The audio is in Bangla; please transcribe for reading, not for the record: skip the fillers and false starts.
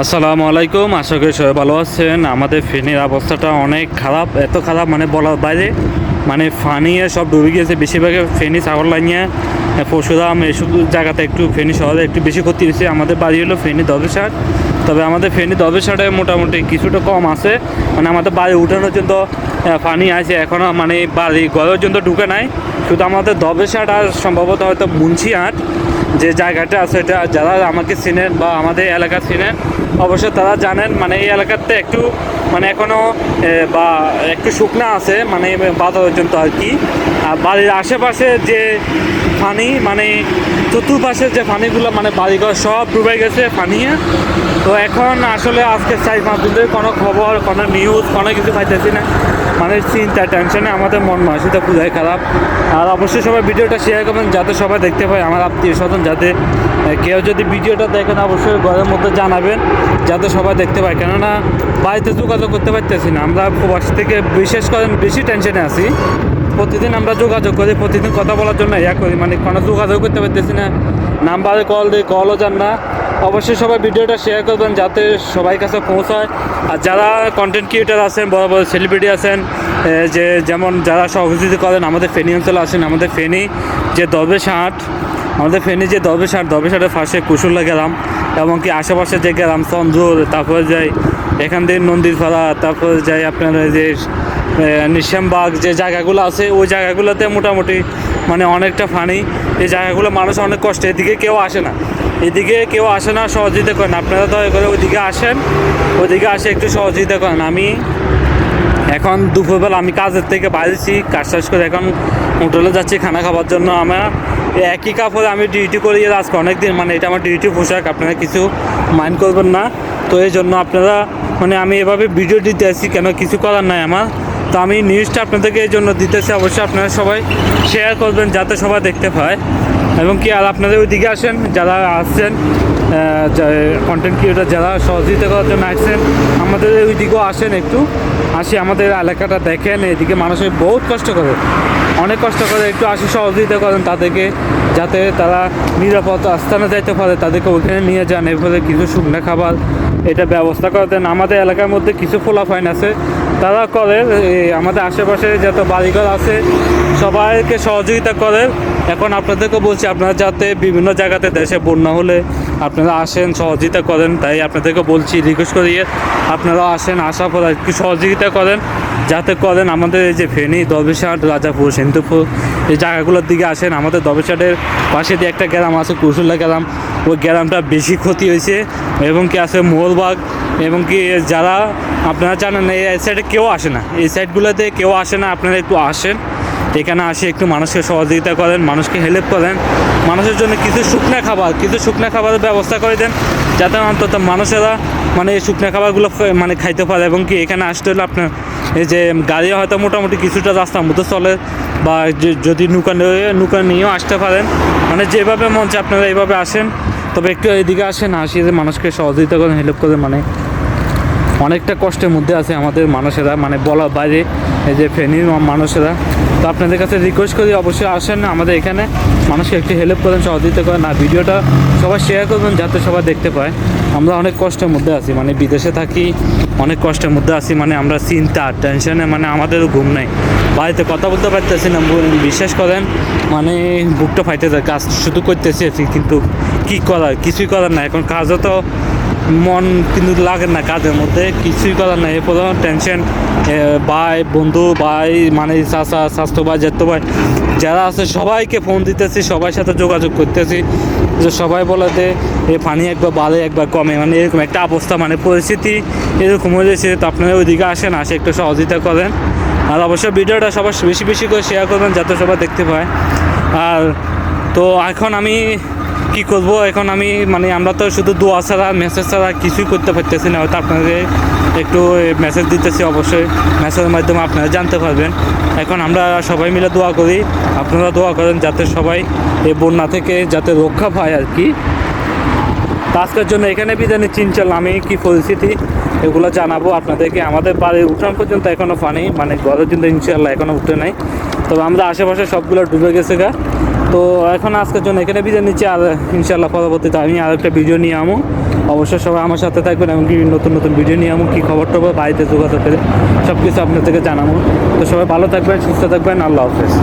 আসসালামু আলাইকুম, আশা করি সবাই ভালো আছেন। আমাদের ফেনীর অবস্থাটা অনেক খারাপ, এত খারাপ মানে বলার বাইরে। মানে ফানিয়ে সব ডুবে গিয়েছে। বেশিরভাগ ফেনী সাগর লাইনিয়া পরশুরাম এসব জায়গাতে একটু ফেনী শহরে একটু বেশি ক্ষতি হয়েছে। আমাদের বাড়ি হলো ফেনী দবেশাট, তবে আমাদের ফেনী দবেশাটে মোটামুটি কিছুটা কম আছে। মানে আমাদের বাড়ি উঠানোর জন্য পানি আছে এখনও, মানে বাড়ি ঘরের জন্য ঢুকে নাই। শুধু আমাদের দবেশাট আর সম্ভবত হয়তো মুন্সিহাট যে জায়গাটা আছে, এটা যারা আমাকে চেনেন বা আমাদের এলাকা চেনেন অবশ্যই তারা জানেন। মানে এই এলাকাতে একটু মানে এখনও বা একটু শুকনা আছে, মানে বাধা পর্যন্ত আর কি। আর বাড়ির আশেপাশে যে পানি, মানে চতুর্পাশের যে পানিগুলো, মানে বাড়িঘর সব ডুবে গেছে পানিয়ে। তো এখন আসলে আজকে 4-5 দিন ধরে কোনো খবর, কোনো নিউজ, কোনো কিছু পাইতেছি না। মানে চিন্তা টেনশনে আমাদের মন মানসিকতা পুরাই খারাপ। আর অবশ্যই সবাই ভিডিওটা শেয়ার করবেন যাতে সবাই দেখতে পায়, আমার আত্মীয় স্বজন যাতে কেউ যদি ভিডিওটা দেখেন অবশ্যই ঘরের মধ্যে জানাবেন যাতে সবাই দেখতে পায়। কেননা বাড়িতে যোগাযোগ করতে পারতেছি না, আমরা প্রবাসী থেকে বিশেষ করে বেশি টেনশনে আছি। প্রতিদিন আমরা যোগাযোগ করি, প্রতিদিন কথা বলার জন্য করি, মানে কোনো যোগাযোগ করতে পারতেছি না। নাম্বারে কল দিই, কলও যান না। অবশ্যই সবাই ভিডিওটা শেয়ার করবেন যাতে সবাই কাছে পৌঁছায়। আর যারা কন্টেন্ট ক্রিয়েটার আছেন, বড় বড় সেলিব্রিটি আছেন, যে যেমন যারা সহযোগিতা করেন আমাদের ফেনী অঞ্চলে আসেন, আমাদের ফেনী যে দবেশাট, আমাদের ফেনী যে দবেশাটের পাশে কুশুল্লা গ্রাম, এবং কি আশেপাশে যে গ্রাম চন্দ্র, তারপরে যাই এখান থেকে নন্দীরপাড়া, তারপরে যাই আপনার যে নিশামবাগ যে জায়গাগুলো আছে, ওই জায়গাগুলোতে মোটামুটি মানে অনেকটা পানি। এই জায়গাগুলো মানুষ অনেক কষ্ট, এদিকে কেউ আসে না, এদিকে কেউ আসে না, সহযোগিতা করেন আপনারা, দয়া করে ওইদিকে আসেন, ওইদিকে আসে একটু সহযোগিতা করেন। আমি এখন দুপুরবেলা আমি কাজের থেকে বাইরেছি, কাজ শেষ করে এখন হোটেলে যাচ্ছি খানা খাবার জন্য। আমার একই কাপড়ে আমি ডিউটি করি আজকে অনেক দিন, মানে এটা আমার ডিউটি পোশাক, আপনারা কিছু মাইন্ড করবেন না। তো এই জন্য আপনারা মানে আমি এভাবে ভিডিও দিতে আসি, কেন কিছু করার নাই আমার। তো আমি নিউজটা আপনাদেরকে এই জন্য দিতেছি, অবশ্যই আপনারা সবাই শেয়ার করবেন যাতে সবাই দেখতে পায়। এবং কি আর আপনাদের ওইদিকে আসেন যারা আসছেন, কন্টেন্ট ক্রিয়েটার যারা সহযোগিতা করার জন্য আসছেন, আমাদের ওইদিকেও আসেন, একটু আসি আমাদের এলাকাটা দেখেন। এদিকে মানুষের বহুত কষ্ট করে, অনেক কষ্ট করে, একটু আসি সহযোগিতা করেন তাদেরকে যাতে তারা নিরাপদ স্থানে যাইতে পারে, তাদেরকে ওইখানে নিয়ে যান। এরপরে কিছু শুকনো খাবার এটা ব্যবস্থা করে দেন। আমাদের এলাকার মধ্যে কিছু ফোলাফাইন আছে, তারা করে আমাদের আশেপাশে যত বাড়িঘর আছে সবাইকে সহযোগিতা করে। এখন আপনাদেরকে বলছি আপনারা যাতে বিভিন্ন জায়গাতে দেশে বন্যা হলে আপনারা আসেন, সহযোগিতা করেন। তাই আপনাদেরকে বলছি, রিকোয়েস্ট করিয়ে আপনারা আসেন, আসার পর একটু সহযোগিতা করেন যাতে করেন। আমাদের এই যে ফেনী, দবেশাট, রাজাপুর, সিন্ধুপুর এই জায়গাগুলোর দিকে আসেন। আমাদের দবেশাটের পাশে দিয়ে একটা গ্রাম আছে কুশুল্লা গ্রাম, ওই গ্রামটা বেশি ক্ষতি হয়েছে। এবং কি আছে মোহরবাগ, এবং কি যারা আপনারা জানেন এই সাইডে কেউ আসে না, এই সাইডগুলোতে কেউ আসে না। আপনারা একটু আসেন, এখানে আসে একটু মানুষকে সহযোগিতা করেন, মানুষকে হেল্প করেন, মানুষের জন্য কিছু শুকনো খাবারের ব্যবস্থা করে দেন যাতে অন্তত মানুষেরা মানে এই শুকনো খাবারগুলো মানে খাইতে পারে। এবং কি এখানে আসতে হলে আপনার এই যে গাড়ি হয়তো মোটামুটি কিছুটা রাস্তার মতো চলে, বা যদি নৌকা নিয়েও আসতে পারেন, মানে যেভাবে মন চায় আপনারা এইভাবে আসেন। তবে একটু এদিকে আসেন, আসিয়ে যে মানুষকে সহযোগিতা করেন, হেল্প করেন। মানে অনেকটা কষ্টের মধ্যে আছে আমাদের মানুষেরা, মানে বলার বাইরে এই যে ফেনীর মানুষেরা। তো আপনাদের কাছে রিকোয়েস্ট করি অবশ্যই আসেন আমাদের এখানে, মানুষকে একটু হেল্প করেন, সহযোগিতা করেন। আর ভিডিওটা সবাই শেয়ার করবেন যাতে সবাই দেখতে পায়। আমরা অনেক কষ্টের মধ্যে আছি, মানে বিদেশে থাকি, অনেক কষ্টের মধ্যে আছি। মানে আমরা চিন্তা টেনশনে, মানে আমাদেরও ঘুম নেই, বাড়িতে কথা বলতে পারতেছি না, বিশ্বাস করেন। মানে বুকটা ফাইতে যায়, কাজ শুধু করতেছি কিন্তু কী করার, কিছুই করার না। এখন কাজও তো মন কিন্তু লাগে না, কাজের মধ্যে কিছুই করার নাই। এরপর টেনশন, ভাই বন্ধু ভাই মানে চাচা, স্বাস্থ্য ভাই, যেত ভাই যারা আছে সবাইকে ফোন দিতেছি, সবার সাথে যোগাযোগ করতেছি, যে সবাই বলে যে এই পানি একবার বাড়ে একবার কমে, মানে এরকম একটা অবস্থা, মানে পরিস্থিতি এরকম হয়েছে। তো আপনারা ওইদিকে আসেন, আসে একটু সহযোগিতা করেন। আর অবশ্যই ভিডিওটা সবাই বেশি বেশি করে শেয়ার করবেন যাতে সবাই দেখতে পায়। আর তো এখন আমি কি করব, এখন আমি মানে আমরা তো শুধু দোয়া ছাড়া, মেসেজ ছাড়া কিছুই করতে পারতেছি না। হয়তো আপনাদের একটু মেসেজ দিতেছি, অবশ্যই মেসেজের মাধ্যমে আপনারা জানতে পারবেন। এখন আমরা সবাই মিলে দোয়া করি, আপনারা দোয়া করেন যাতে সবাই এই বন্যা থেকে যাতে রক্ষা পায় আর কি। আজকের জন্য এখানে বিদায় নিচ্ছি, ইনশাল্লাহ আমি কি পরিস্থিতি এগুলো জানাবো আপনাদেরকে। আমাদের বাড়ির উঠান পর্যন্ত এখনও পানি, মানে ঘরের জন্য ইনশাল্লাহ এখনও উঠে নাই। তবে আমরা আশেপাশে সবগুলো ডুবে গেছে গা। তো এখন আজকের জন্য এখানে বিদায় নিচ্ছি, আর ইনশাল্লাহ পরবর্তীতে আমি আরেকটা ভিডিও নিয়ে আমো। অবশ্যই সবাই আমার সাথে থাকবেন, এমনকি নতুন নতুন ভিডিও নিয়ে আমো, কী খবর টবর বাড়িতে যোগাযোগ করে সব কিছু আপনাদেরকে জানাবো। তো সবাই ভালো থাকবেন, সুস্থ থাকবেন, আল্লাহ হাফেজ।